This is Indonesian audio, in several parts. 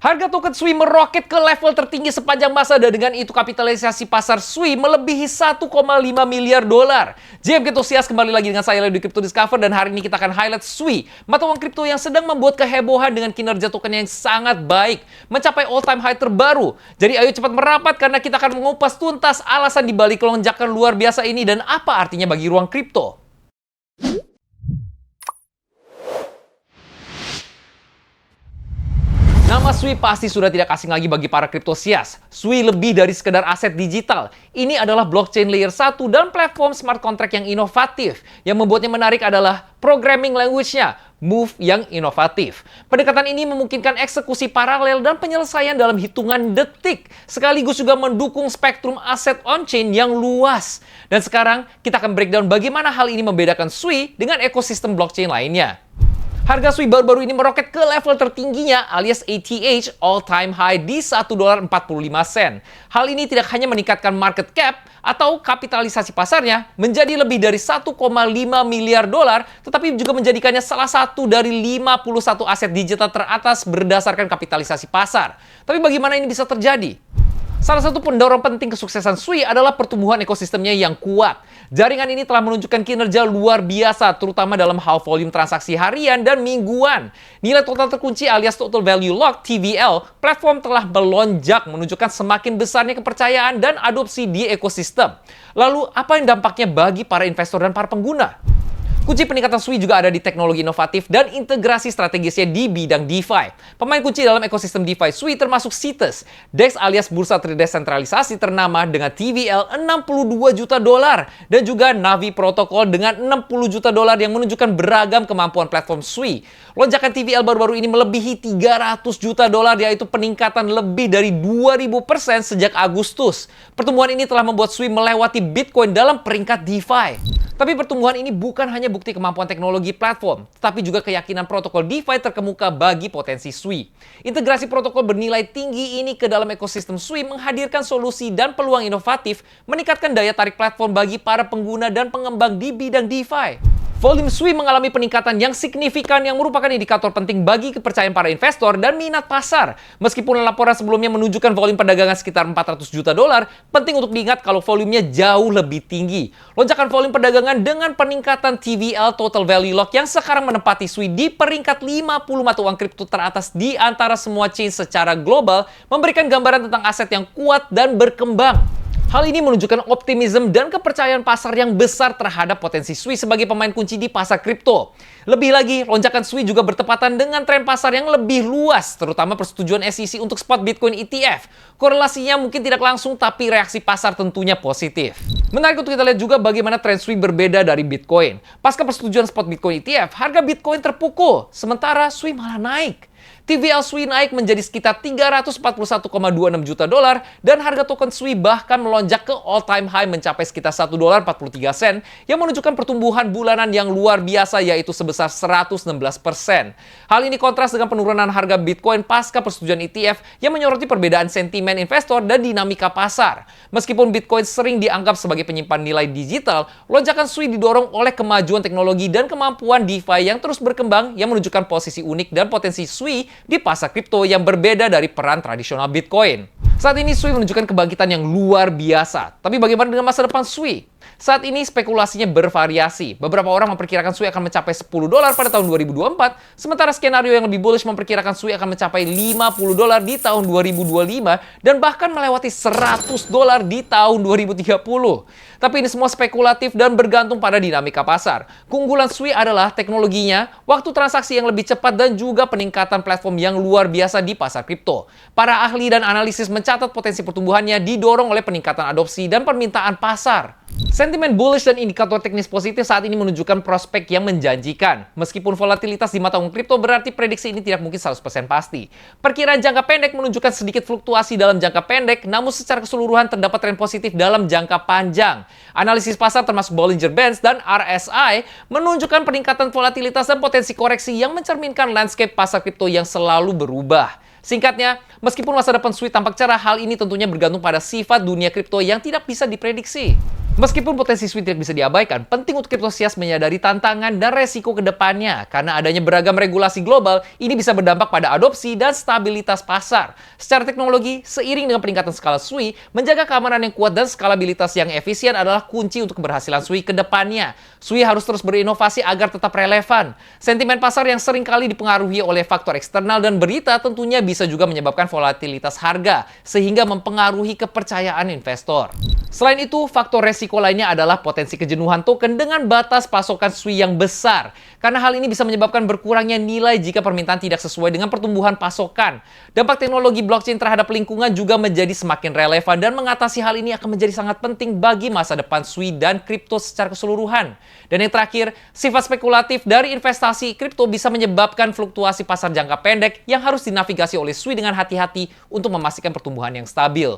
Harga token SUI meroket ke level tertinggi sepanjang masa dan dengan itu kapitalisasi pasar SUI melebihi 1,5 miliar dolar. JMK Enthusiast kembali lagi dengan saya di Crypto Discover dan hari ini kita akan highlight SUI, mata uang kripto yang sedang membuat kehebohan dengan kinerja token yang sangat baik, mencapai all-time high terbaru. Jadi ayo cepat merapat karena kita akan mengupas tuntas alasan dibalik lonjakan luar biasa ini dan apa artinya bagi ruang kripto. Nama SUI pasti sudah tidak asing lagi bagi para kriptosias. SUI lebih dari sekedar aset digital. Ini adalah blockchain layer 1 dan platform smart contract yang inovatif. Yang membuatnya menarik adalah programming language-nya, Move yang inovatif. Pendekatan ini memungkinkan eksekusi paralel dan penyelesaian dalam hitungan detik. Sekaligus juga mendukung spektrum aset on-chain yang luas. Dan sekarang kita akan breakdown bagaimana hal ini membedakan SUI dengan ekosistem blockchain lainnya. Harga SUI baru-baru ini meroket ke level tertingginya alias ATH all-time high di $1.45. Hal ini tidak hanya meningkatkan market cap atau kapitalisasi pasarnya menjadi lebih dari 1,5 miliar dolar, tetapi juga menjadikannya salah satu dari 51 aset digital teratas berdasarkan kapitalisasi pasar. Tapi bagaimana ini bisa terjadi? Salah satu pendorong penting kesuksesan SUI adalah pertumbuhan ekosistemnya yang kuat. Jaringan ini telah menunjukkan kinerja luar biasa, terutama dalam hal volume transaksi harian dan mingguan. Nilai total terkunci alias Total Value Locked (TVL), platform telah melonjak menunjukkan semakin besarnya kepercayaan dan adopsi di ekosistem. Lalu, apa yang dampaknya bagi para investor dan para pengguna? Kunci peningkatan SUI juga ada di teknologi inovatif dan integrasi strategisnya di bidang DeFi. Pemain kunci dalam ekosistem DeFi SUI termasuk Cetus, DEX alias bursa terdesentralisasi ternama dengan TVL 62 juta dolar dan juga Navi Protocol dengan 60 juta dolar yang menunjukkan beragam kemampuan platform SUI. Lonjakan TVL baru-baru ini melebihi 300 juta dolar yaitu peningkatan lebih dari 2000% sejak Agustus. Pertumbuhan ini telah membuat SUI melewati Bitcoin dalam peringkat DeFi. Tapi pertumbuhan ini bukan hanya bukti kemampuan teknologi platform, tetapi juga keyakinan protokol DeFi terkemuka bagi potensi SUI. Integrasi protokol bernilai tinggi ini ke dalam ekosistem SUI menghadirkan solusi dan peluang inovatif, meningkatkan daya tarik platform bagi para pengguna dan pengembang di bidang DeFi. Volume SUI mengalami peningkatan yang signifikan yang merupakan indikator penting bagi kepercayaan para investor dan minat pasar. Meskipun laporan sebelumnya menunjukkan volume perdagangan sekitar 400 juta dolar, penting untuk diingat kalau volumenya jauh lebih tinggi. Lonjakan volume perdagangan dengan peningkatan TVL Total Value Lock yang sekarang menempati SUI di peringkat 50 mata uang kripto teratas di antara semua chain secara global memberikan gambaran tentang aset yang kuat dan berkembang. Hal ini menunjukkan optimisme dan kepercayaan pasar yang besar terhadap potensi SUI sebagai pemain kunci di pasar kripto. Lebih lagi, lonjakan SUI juga bertepatan dengan tren pasar yang lebih luas, terutama persetujuan SEC untuk spot Bitcoin ETF. Korelasinya mungkin tidak langsung, tapi reaksi pasar tentunya positif. Menarik untuk kita lihat juga bagaimana tren SUI berbeda dari Bitcoin. Pasca persetujuan spot Bitcoin ETF, harga Bitcoin terpukul, sementara SUI malah naik. TVL SUI naik menjadi sekitar 341,26 juta dolar dan harga token SUI bahkan melonjak ke all-time high mencapai sekitar $1.43 yang menunjukkan pertumbuhan bulanan yang luar biasa yaitu sebesar 116%. Hal ini kontras dengan penurunan harga Bitcoin pasca persetujuan ETF yang menyoroti perbedaan sentimen investor dan dinamika pasar. Meskipun Bitcoin sering dianggap sebagai penyimpan nilai digital, lonjakan SUI didorong oleh kemajuan teknologi dan kemampuan DeFi yang terus berkembang yang menunjukkan posisi unik dan potensi SUI di pasar kripto yang berbeda dari peran tradisional Bitcoin. Saat ini SUI menunjukkan kebangkitan yang luar biasa. Tapi bagaimana dengan masa depan SUI? Saat ini spekulasinya bervariasi. Beberapa orang memperkirakan SUI akan mencapai $10 pada tahun 2024, sementara skenario yang lebih bullish memperkirakan SUI akan mencapai $50 di tahun 2025 dan bahkan melewati $100 di tahun 2030. Tapi ini semua spekulatif dan bergantung pada dinamika pasar. Keunggulan SUI adalah teknologinya, waktu transaksi yang lebih cepat dan juga peningkatan platform yang luar biasa di pasar kripto. Para ahli dan analisis mencatat potensi pertumbuhannya didorong oleh peningkatan adopsi dan permintaan pasar. Sentimen bullish dan indikator teknis positif saat ini menunjukkan prospek yang menjanjikan. Meskipun volatilitas di mata uang kripto berarti prediksi ini tidak mungkin 100% pasti. Perkiraan jangka pendek menunjukkan sedikit fluktuasi dalam jangka pendek, namun secara keseluruhan terdapat tren positif dalam jangka panjang. Analisis pasar termasuk Bollinger Bands dan RSI menunjukkan peningkatan volatilitas dan potensi koreksi yang mencerminkan landscape pasar kripto yang selalu berubah. Singkatnya, meskipun masa depan SUI tampak cerah, hal ini tentunya bergantung pada sifat dunia kripto yang tidak bisa diprediksi. Meskipun potensi SWI tidak bisa diabaikan, penting untuk Cryptosias menyadari tantangan dan resiko ke depannya. Karena adanya beragam regulasi global, ini bisa berdampak pada adopsi dan stabilitas pasar. Secara teknologi, seiring dengan peningkatan skala SWI, menjaga keamanan yang kuat dan skalabilitas yang efisien adalah kunci untuk keberhasilan SWI ke depannya. SWI harus terus berinovasi agar tetap relevan. Sentimen pasar yang seringkali dipengaruhi oleh faktor eksternal dan berita tentunya bisa juga menyebabkan volatilitas harga, sehingga mempengaruhi kepercayaan investor. Selain itu, faktor resiko lainnya adalah potensi kejenuhan token dengan batas pasokan SWI yang besar. Karena hal ini bisa menyebabkan berkurangnya nilai jika permintaan tidak sesuai dengan pertumbuhan pasokan. Dampak teknologi blockchain terhadap lingkungan juga menjadi semakin relevan dan mengatasi hal ini akan menjadi sangat penting bagi masa depan SWI dan kripto secara keseluruhan. Dan yang terakhir, sifat spekulatif dari investasi kripto bisa menyebabkan fluktuasi pasar jangka pendek yang harus dinavigasi oleh SWI dengan hati-hati untuk memastikan pertumbuhan yang stabil.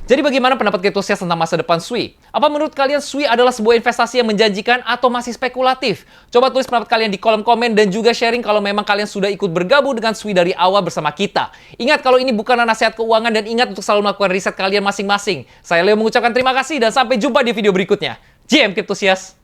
Jadi bagaimana pendapat Cryptosias tentang masa depan SWI? Apa menurut kalian SWI adalah sebuah investasi yang menjanjikan atau masih spekulatif? Coba tulis pendapat kalian di kolom komen dan juga sharing kalau memang kalian sudah ikut bergabung dengan SWI dari awal bersama kita. Ingat kalau ini bukanlah nasihat keuangan dan ingat untuk selalu melakukan riset kalian masing-masing. Saya Leo mengucapkan terima kasih dan sampai jumpa di video berikutnya. JM Cryptosias.